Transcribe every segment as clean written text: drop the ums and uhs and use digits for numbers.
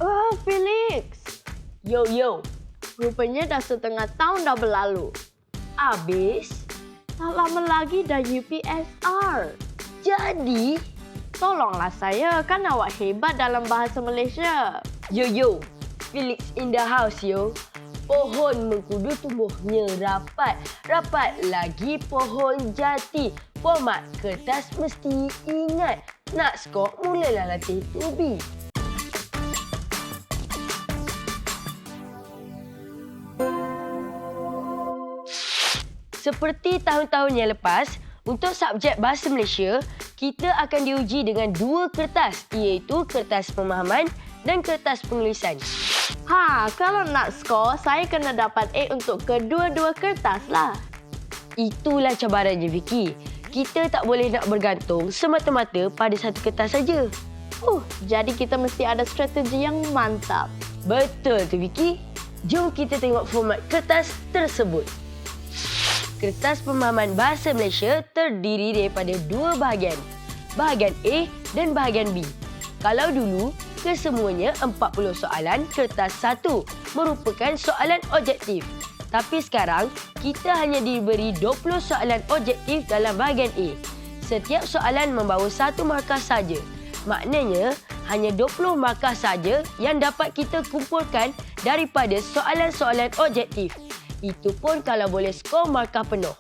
Oh, Felix. Yo. Rupanya dah setengah tahun dah berlalu. Habis? Tak lama lagi dah UPSR. Jadi? Tolonglah saya, kan awak hebat dalam bahasa Malaysia. Yo. Felix in the house, yo. Pohon mengkudu tumbuhnya rapat. Rapat lagi pohon jati. Format kertas mesti ingat. Nak skor, mulalah latih tubi. Seperti tahun-tahun yang lepas, untuk subjek Bahasa Malaysia, kita akan diuji dengan 2 kertas, iaitu kertas pemahaman dan kertas penulisan. Kalau nak skor, saya kena dapat A untuk kedua-dua kertas lah. Itulah cabarannya, Vicky. Kita tak boleh nak bergantung semata-mata pada satu kertas saja. Jadi kita mesti ada strategi yang mantap. Betul tu, Vicky. Jom kita tengok format kertas tersebut. Kertas pemahaman Bahasa Malaysia terdiri daripada 2 bahagian. Bahagian A dan bahagian B. Kalau dulu, kesemuanya 40 soalan kertas 1 merupakan soalan objektif. Tapi sekarang, kita hanya diberi 20 soalan objektif dalam bahagian A. Setiap soalan membawa 1 markah saja. Maknanya, hanya 20 markah saja yang dapat kita kumpulkan daripada soalan-soalan objektif. Itu pun kalau boleh skor markah penuh.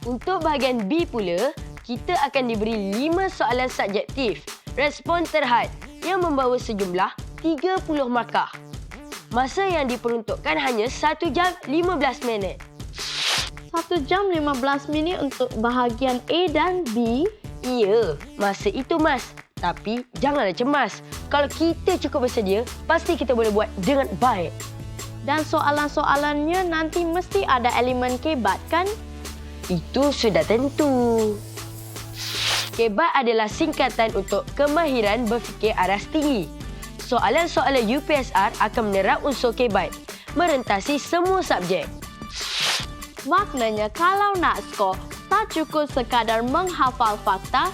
Untuk bahagian B pula, kita akan diberi 5 soalan subjektif, respon terhad yang membawa sejumlah 30 markah. Masa yang diperuntukkan hanya 1 jam 15 minit. 1 jam 15 minit untuk bahagian A dan B? Ya, masa itu Mas. Tapi janganlah cemas. Kalau kita cukup bersedia, pasti kita boleh buat dengan baik. Dan soalan-soalannya nanti mesti ada elemen kebat, kan? Itu sudah tentu. Kebat adalah singkatan untuk kemahiran berfikir aras tinggi. Soalan-soalan UPSR akan menerap unsur kebat, merentasi semua subjek. Maknanya kalau nak skor, tak cukup sekadar menghafal fakta,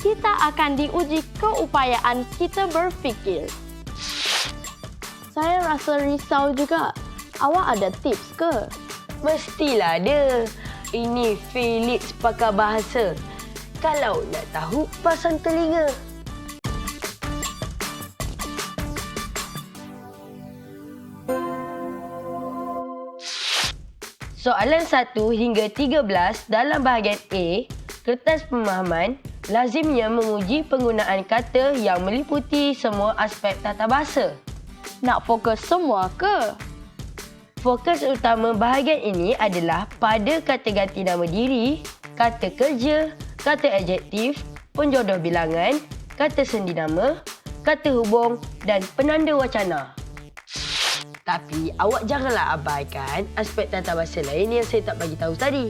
kita akan diuji keupayaan kita berfikir. Saya rasa risau juga. Awak ada tips ke? Mestilah ada. Ini Felix pakar bahasa. Kalau nak tahu, pasang telinga. Soalan 1 hingga 13 dalam bahagian A, kertas pemahaman, lazimnya menguji penggunaan kata yang meliputi semua aspek tata bahasa. Nak fokus semua ke? Fokus utama bahagian ini adalah pada kata ganti nama diri, kata kerja, kata adjektif, penjodoh bilangan, kata sendi nama, kata hubung dan penanda wacana. Tapi awak janganlah abaikan aspek tata bahasa lain yang saya tak bagi tahu tadi.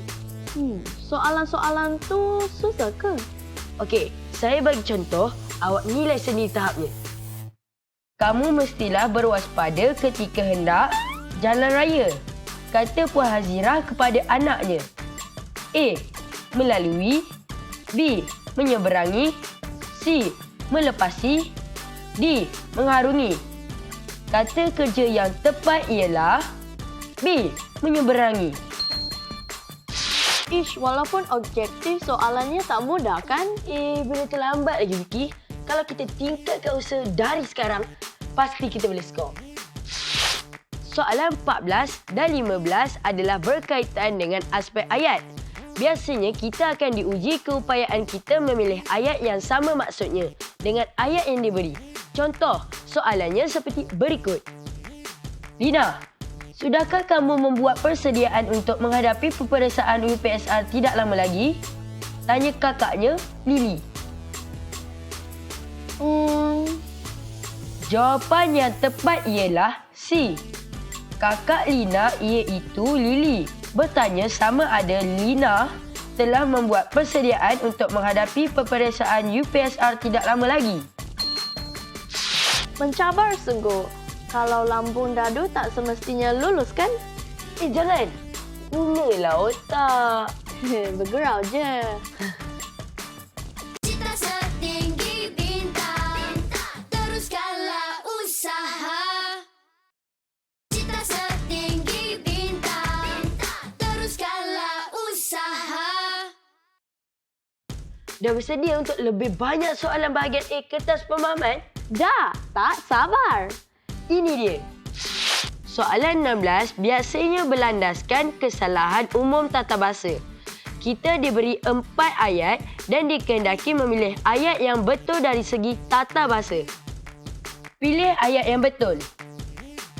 Soalan-soalan tu susah ke? Okey, saya bagi contoh, awak nilai sendiri tahapnya. Kamu mestilah berwaspada ketika hendak jalan raya. Kata Puan Hazirah kepada anaknya. A. Melalui. B. Menyeberangi. C. Melepasi. D. Mengharungi. Kata kerja yang tepat ialah B. Menyeberangi. Walaupun objektif soalannya tak mudah, kan? Bila terlambat lagi, Vicky. Kalau kita tingkatkan usaha dari sekarang, pasti kita boleh skor. Soalan 14 dan 15 adalah berkaitan dengan aspek ayat. Biasanya kita akan diuji keupayaan kita memilih ayat yang sama maksudnya dengan ayat yang diberi. Contoh, soalannya seperti berikut. Lina, sudahkah kamu membuat persediaan untuk menghadapi peperiksaan UPSR tidak lama lagi? Tanya kakaknya, Lily. Jawapan yang tepat ialah C. Kakak Lina iaitu Lily bertanya sama ada Lina telah membuat persediaan untuk menghadapi peperiksaan UPSR tidak lama lagi. Mencabar sungguh. Kalau lambung dadu tak semestinya lulus, kan? Jangan. Gunalah otak. Bergurau je. Cita setinggi bintang, teruskanlah usaha. Dah bersedia untuk lebih banyak soalan bahagian A kertas pemahaman? Dah, tak sabar. Ini dia. Soalan 16 biasanya berlandaskan kesalahan umum tata bahasa. Kita diberi 4 ayat dan dikehendaki memilih ayat yang betul dari segi tata bahasa. Pilih ayat yang betul.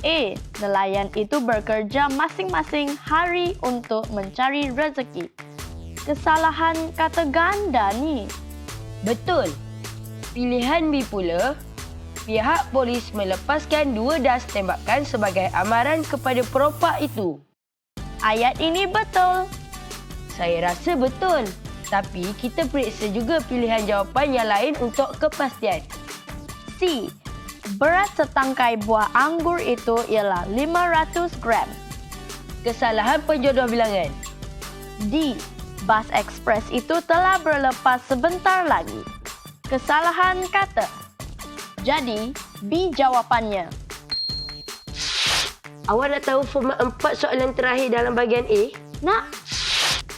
A. Nelayan itu bekerja masing-masing hari untuk mencari rezeki. Kesalahan kata ganda ni. Betul. Pilihan B pula. Pihak polis melepaskan 2 das tembakan sebagai amaran kepada perompak itu. Ayat ini betul. Saya rasa betul. Tapi kita periksa juga pilihan jawapan yang lain untuk kepastian. C. Berat setangkai buah anggur itu ialah 500 gram. Kesalahan penjodoh bilangan. D. Bas ekspres itu telah berlepas sebentar lagi. Kesalahan kata. Jadi, B jawapannya. Awak nak tahu format 4 soalan terakhir dalam bahagian A? Nak?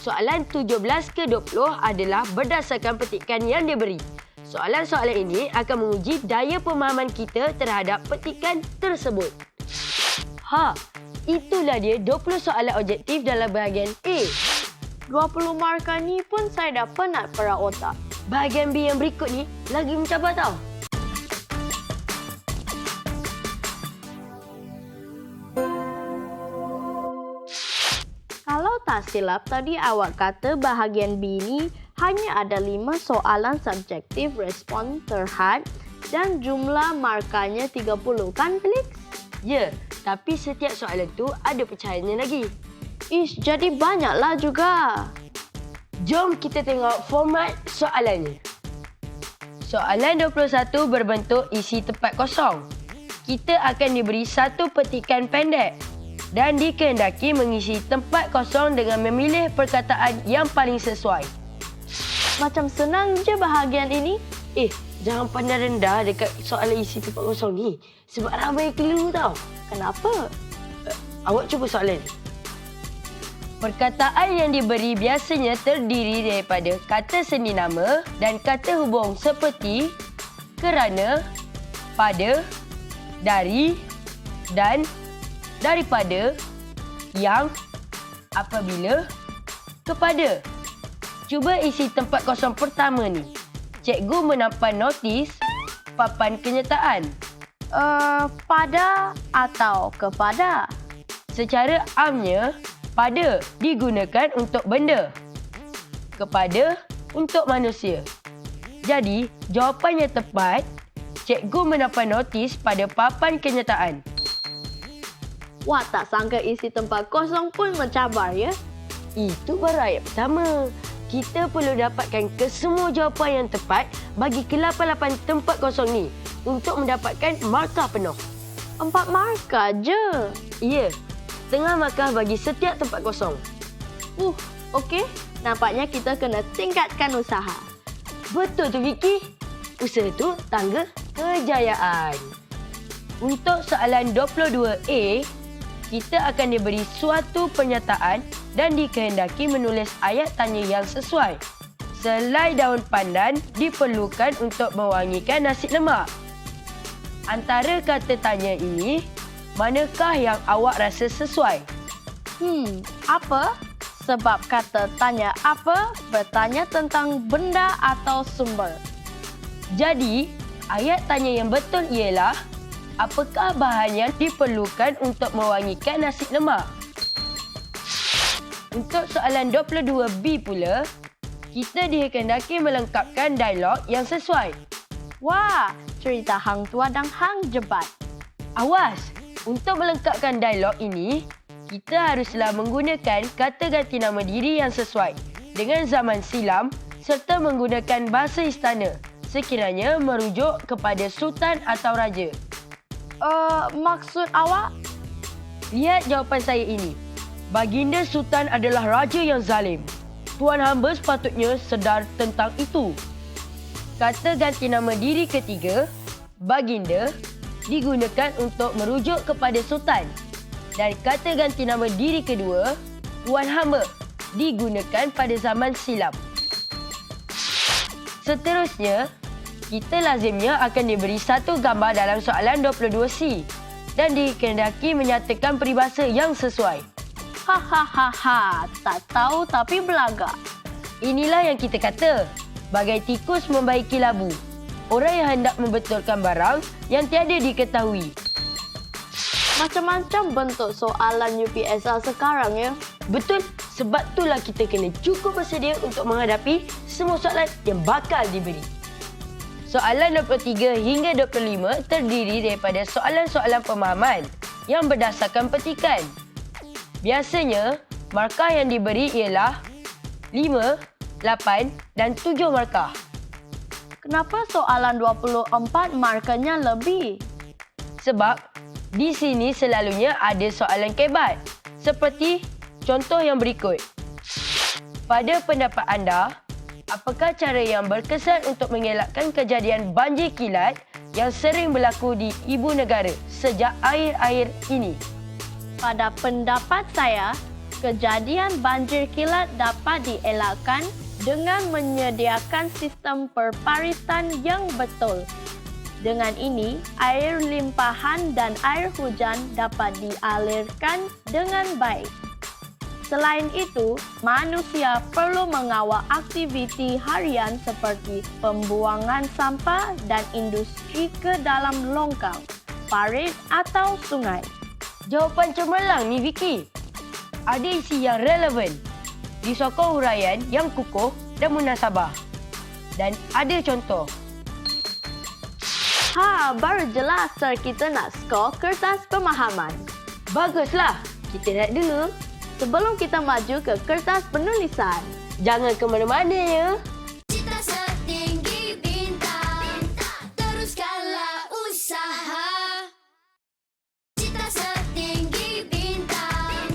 Soalan 17 ke 20 adalah berdasarkan petikan yang diberi. Soalan-soalan ini akan menguji daya pemahaman kita terhadap petikan tersebut. Itulah dia 20 soalan objektif dalam bahagian A. 20 markah ni pun saya dah penat perak otak. Bahagian B yang berikut ni lagi mencabar tau. Kalau tak silap tadi awak kata bahagian B ni hanya ada 5 soalan subjektif respon terhad dan jumlah markahnya 30 kan Felix? Ya, tapi setiap soalan tu ada pecahannya lagi. Ish, jadi banyaklah juga. Jom kita tengok format soalannya. Soalan 21 berbentuk isi tempat kosong. Kita akan diberi satu petikan pendek dan dikehendaki mengisi tempat kosong dengan memilih perkataan yang paling sesuai. Macam senang je bahagian ini. Jangan pandang rendah dekat soalan isi tempat kosong ni. Sebab ramai yang keliru tau. Kenapa? Awak cuba soalan ni. Perkataan yang diberi biasanya terdiri daripada kata sendi nama dan kata hubung seperti kerana, pada, dari, dan, daripada, yang, apabila, kepada. Cuba isi tempat kosong pertama ni. Cikgu menampak notis papan kenyataan. Pada atau kepada? Secara amnya, pada digunakan untuk benda. Kepada untuk manusia. Jadi, jawapan yang tepat, cikgu menampak notis pada papan kenyataan. Wah, tak sangka isi tempat kosong pun mencabar ya. Itu baru ayat pertama. Kita perlu dapatkan kesemua jawapan yang tepat bagi ke-88 tempat kosong ni untuk mendapatkan markah penuh. 4 markah je. Ya, setengah markah bagi setiap tempat kosong. Okey. Nampaknya kita kena tingkatkan usaha. Betul tu Vicky. Usaha tu tangga kejayaan. Untuk soalan 22A, kita akan diberi suatu pernyataan dan dikehendaki menulis ayat tanya yang sesuai. Selai daun pandan diperlukan untuk mewangikan nasi lemak. Antara kata tanya ini, manakah yang awak rasa sesuai? Apa? Sebab kata tanya apa bertanya tentang benda atau sumber. Jadi, ayat tanya yang betul ialah, apakah bahan yang diperlukan untuk mewangikan nasi lemak? Untuk soalan 22B pula, kita dikehendaki melengkapkan dialog yang sesuai. Wah, cerita hang tua dan hang jebat. Awas, untuk melengkapkan dialog ini, kita haruslah menggunakan kata ganti nama diri yang sesuai dengan zaman silam serta menggunakan bahasa istana sekiranya merujuk kepada sultan atau raja. Maksud awak? Lihat jawapan saya ini. Baginda Sultan adalah raja yang zalim. Tuan hamba sepatutnya sedar tentang itu. Kata ganti nama diri ketiga, baginda, digunakan untuk merujuk kepada sultan. Dan kata ganti nama diri kedua, tuan hamba, digunakan pada zaman silam. Seterusnya, kita lazimnya akan diberi satu gambar dalam soalan 22C dan dikehendaki menyatakan peribahasa yang sesuai. Hahaha, tak tahu tapi belagak. Inilah yang kita kata, bagai tikus membaiki labu. Orang yang hendak membetulkan barang yang tiada diketahui. Macam-macam bentuk soalan UPSR sekarang ya. Betul, sebab itulah kita kena cukup bersedia untuk menghadapi semua soalan yang bakal diberi. Soalan 23 hingga 25 terdiri daripada soalan-soalan pemahaman yang berdasarkan petikan. Biasanya, markah yang diberi ialah 5, 8 dan 7 markah. Kenapa soalan 24 markanya lebih? Sebab di sini selalunya ada soalan kebat seperti contoh yang berikut. Pada pendapat anda, apakah cara yang berkesan untuk mengelakkan kejadian banjir kilat yang sering berlaku di ibu negara sejak akhir-akhir ini? Pada pendapat saya, kejadian banjir kilat dapat dielakkan dengan menyediakan sistem perparisan yang betul. Dengan ini, air limpahan dan air hujan dapat dialirkan dengan baik. Selain itu, manusia perlu mengawal aktiviti harian seperti pembuangan sampah dan industri ke dalam longkang, parit atau sungai. Jawapan cemerlang ni Vicky. Ada isi yang relevan, disokong huraian yang kukuh dan munasabah. Dan ada contoh. Baru jelas sir kita nak skor kertas pemahaman. Baguslah, kita nak dengar. Sebelum kita maju ke kertas penulisan, Jangan ke mana-mana ya. Cita setinggi bintang, teruskanlah usaha. Cita setinggi bintang,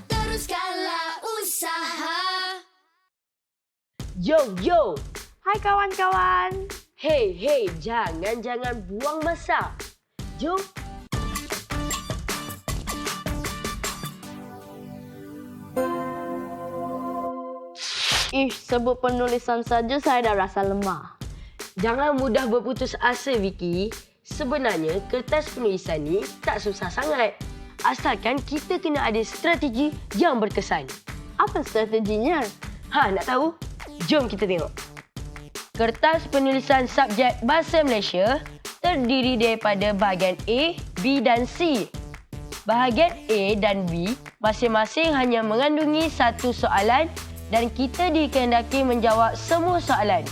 teruskanlah usaha. Yo. hai kawan-kawan. Hey, jangan buang masa. Jom. Sebut penulisan saja saya dah rasa lemah. Jangan mudah berputus asa Vicky. Sebenarnya kertas penulisan ni tak susah sangat. Asalkan kita kena ada strategi yang berkesan. Apa strateginya? Nak tahu? Jom kita tengok. Kertas penulisan subjek Bahasa Malaysia terdiri daripada bahagian A, B dan C. Bahagian A dan B masing-masing hanya mengandungi satu soalan dan kita dikehendaki menjawab semua soalan.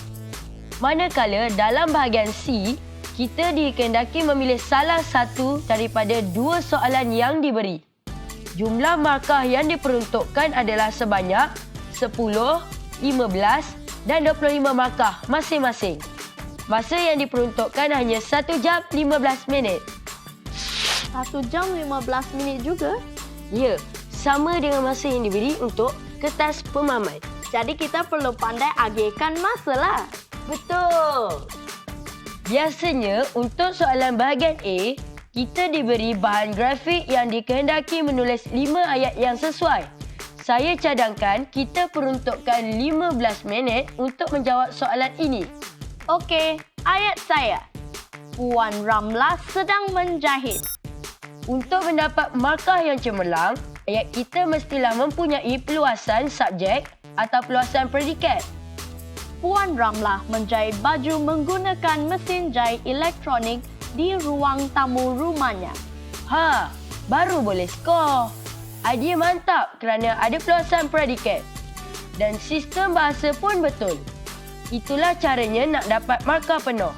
Manakala dalam bahagian C, kita dikehendaki memilih salah satu daripada dua soalan yang diberi. Jumlah markah yang diperuntukkan adalah sebanyak 10, 15 dan 25 markah masing-masing. Masa yang diperuntukkan hanya 1 jam 15 minit. 1 jam 15 minit juga? Ya, sama dengan masa yang diberi untuk kertas pemahaman. Jadi kita perlu pandai agihkan masa lah. Betul. Biasanya untuk soalan bahagian A, kita diberi bahan grafik yang dikehendaki menulis 5 ayat yang sesuai. Saya cadangkan kita peruntukkan 15 minit untuk menjawab soalan ini. Okey, ayat saya. Puan Ramlah sedang menjahit. Untuk mendapat markah yang cemerlang, ayat kita mestilah mempunyai peluasan subjek atau peluasan predikat. Puan Ramlah menjahit baju menggunakan mesin jahit elektronik di ruang tamu rumahnya. Baru boleh skor. Idea mantap kerana ada peluasan predikat. Dan sistem bahasa pun betul. Itulah caranya nak dapat markah penuh.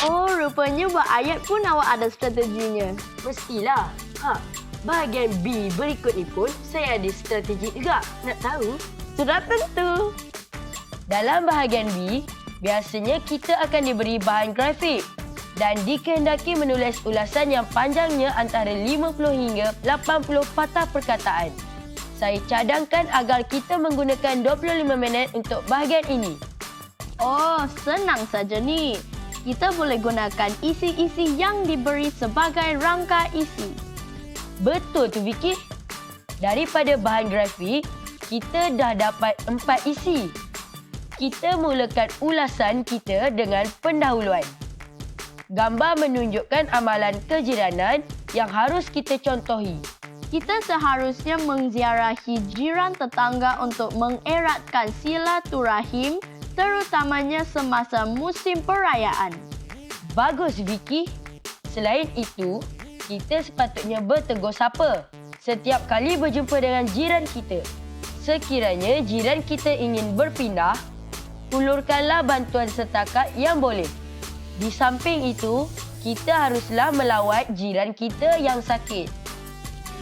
Oh, rupanya buat ayat pun awak ada strateginya. Mestilah. Bahagian B berikut ni pun saya ada strategi juga. Nak tahu? Sudah tentu. Dalam bahagian B, biasanya kita akan diberi bahan grafik dan dikehendaki menulis ulasan yang panjangnya antara 50 hingga 80 patah perkataan. Saya cadangkan agar kita menggunakan 25 minit untuk bahagian ini. Oh, senang saja ni. Kita boleh gunakan isi-isi yang diberi sebagai rangka isi. Betul tu Vicky. Daripada bahan grafik, kita dah dapat 4 isi. Kita mulakan ulasan kita dengan pendahuluan. Gambar menunjukkan amalan kejiranan yang harus kita contohi. Kita seharusnya mengziarahi jiran tetangga untuk mengeratkan silaturahim, terutamanya semasa musim perayaan. Bagus, Vicky. Selain itu, kita sepatutnya bertegur sapa setiap kali berjumpa dengan jiran kita. Sekiranya jiran kita ingin berpindah, hulurkanlah bantuan setakat yang boleh. Di samping itu, kita haruslah melawat jiran kita yang sakit.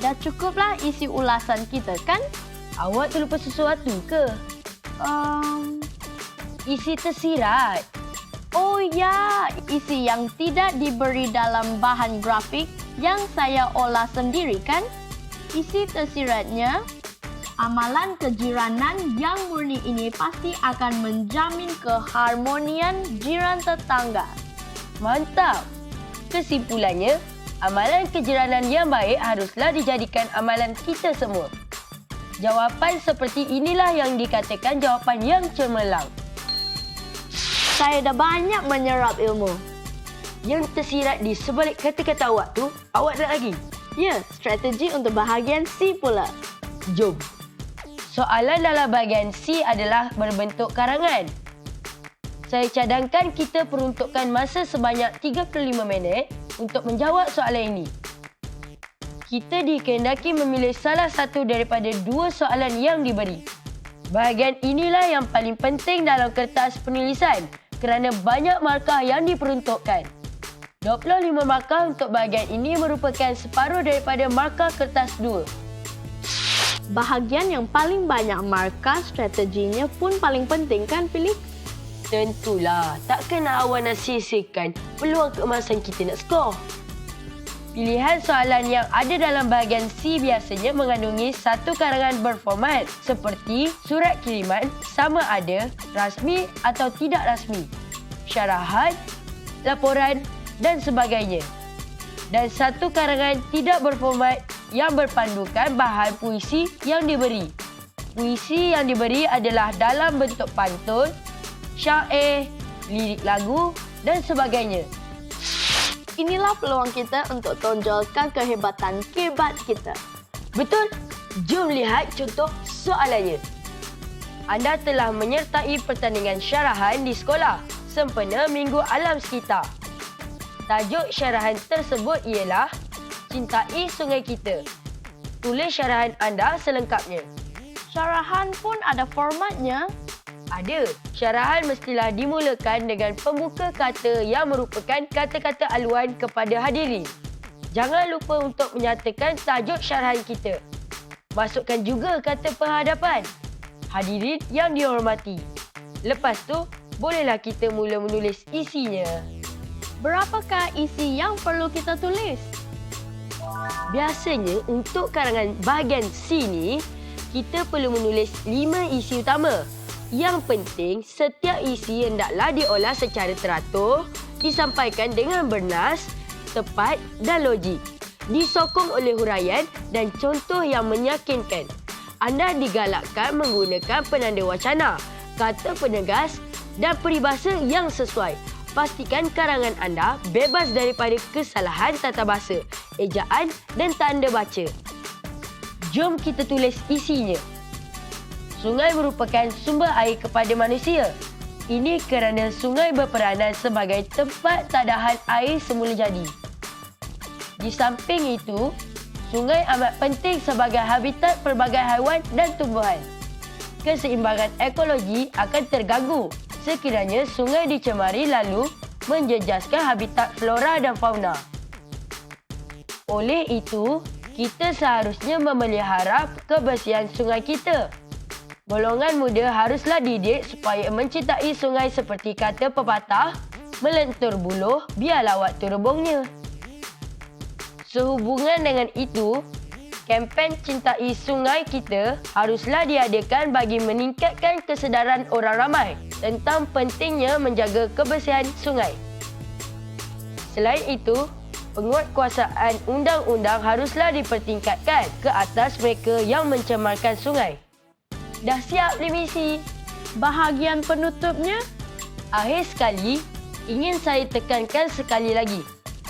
Dah cukuplah isi ulasan kita, kan? Awak terlupa sesuatu ke? Isi tersirat. Oh ya, isi yang tidak diberi dalam bahan grafik yang saya olah sendiri, kan? Isi tersiratnya, amalan kejiranan yang murni ini pasti akan menjamin keharmonian jiran tetangga. Mantap! Kesimpulannya, amalan kejiranan yang baik haruslah dijadikan amalan kita semua. Jawapan seperti inilah yang dikatakan jawapan yang cemerlang. Saya dah banyak menyerap ilmu. Yang tersirat di sebalik kata-kata awak tu, awak nak lagi? Ya, strategi untuk bahagian C pula. Jom. Soalan dalam bahagian C adalah berbentuk karangan. Saya cadangkan kita peruntukkan masa sebanyak 35 minit untuk menjawab soalan ini. Kita dikehendaki memilih salah satu daripada dua soalan yang diberi. Bahagian inilah yang paling penting dalam kertas penulisan kerana banyak markah yang diperuntukkan. 25 markah untuk bahagian ini merupakan separuh daripada markah kertas 2. Bahagian yang paling banyak markah strateginya pun paling penting, kan, Philip? Tentulah, takkan awak nak sia-siakan peluang keemasan kita nak skor. Pilihan soalan yang ada dalam bahagian C biasanya mengandungi satu karangan berformat seperti surat kiriman sama ada rasmi atau tidak rasmi, syarahan, laporan dan sebagainya. Dan satu karangan tidak berformat yang berpandukan bahan puisi yang diberi. Puisi yang diberi adalah dalam bentuk pantun, syair, lirik lagu dan sebagainya. Inilah peluang kita untuk tonjolkan kehebatan kebat kita. Betul? Jom lihat contoh soalannya. Anda telah menyertai pertandingan syarahan di sekolah sempena Minggu Alam Sekitar. Tajuk syarahan tersebut ialah Cintai Sungai Kita. Tulis syarahan anda selengkapnya. Syarahan pun ada formatnya. Ada. Syarahan mestilah dimulakan dengan pembuka kata yang merupakan kata-kata aluan kepada hadirin. Jangan lupa untuk menyatakan tajuk syarahan kita. Masukkan juga kata penghadapan. Hadirin yang dihormati. Lepas tu, bolehlah kita mula menulis isinya. Berapakah isi yang perlu kita tulis? Biasanya untuk karangan bahagian C ni, kita perlu menulis 5 isi utama. Yang penting, setiap isi hendaklah diolah secara teratur, disampaikan dengan bernas, tepat dan logik. Disokong oleh huraian dan contoh yang meyakinkan. Anda digalakkan menggunakan penanda wacana, kata penegas dan peribahasa yang sesuai. Pastikan karangan anda bebas daripada kesalahan tata bahasa, ejaan dan tanda baca. Jom kita tulis isinya. Sungai merupakan sumber air kepada manusia. Ini kerana sungai berperanan sebagai tempat tadahan air semula jadi. Di samping itu, sungai amat penting sebagai habitat pelbagai haiwan dan tumbuhan. Keseimbangan ekologi akan terganggu sekiranya sungai dicemari lalu menjejaskan habitat flora dan fauna. Oleh itu, kita seharusnya memelihara kebersihan sungai kita. Golongan muda haruslah didik supaya mencintai sungai seperti kata pepatah, melentur buluh biarlah waktu rebungnya. Sehubungan dengan itu, kempen Cintai Sungai Kita haruslah diadakan bagi meningkatkan kesedaran orang ramai tentang pentingnya menjaga kebersihan sungai. Selain itu, penguatkuasaan undang-undang haruslah dipertingkatkan ke atas mereka yang mencemarkan sungai. Dah siap, Limisi? Bahagian penutupnya, Akhir sekali, ingin saya tekankan sekali lagi.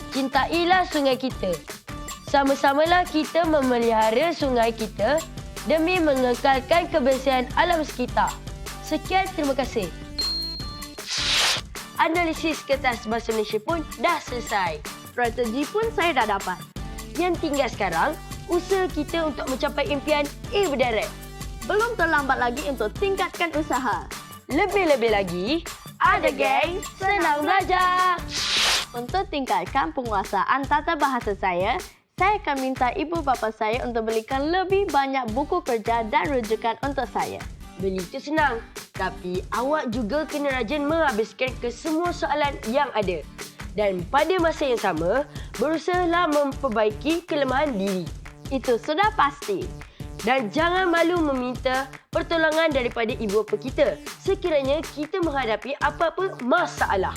Cintailah sungai kita. Sama-samalah kita memelihara sungai kita demi mengekalkan kebersihan alam sekitar. Sekian, terima kasih. Analisis kertas bahasa Malaysia pun dah selesai. strategi pun saya dah dapat. Yang tinggal sekarang, usaha kita untuk mencapai impian A berderet. Belum terlambat lagi untuk tingkatkan usaha. Lebih-lebih lagi, ada geng, senang belajar. Untuk tingkatkan penguasaan tata bahasa saya akan minta ibu bapa saya untuk belikan lebih banyak buku kerja dan rujukan untuk saya. Beli itu senang, tapi awak juga kena rajin menghabiskan ke semua soalan yang ada. Dan pada masa yang sama, berusahalah memperbaiki kelemahan diri. Itu sudah pasti. Dan jangan malu meminta pertolongan daripada ibu bapa kita sekiranya kita menghadapi apa-apa masalah.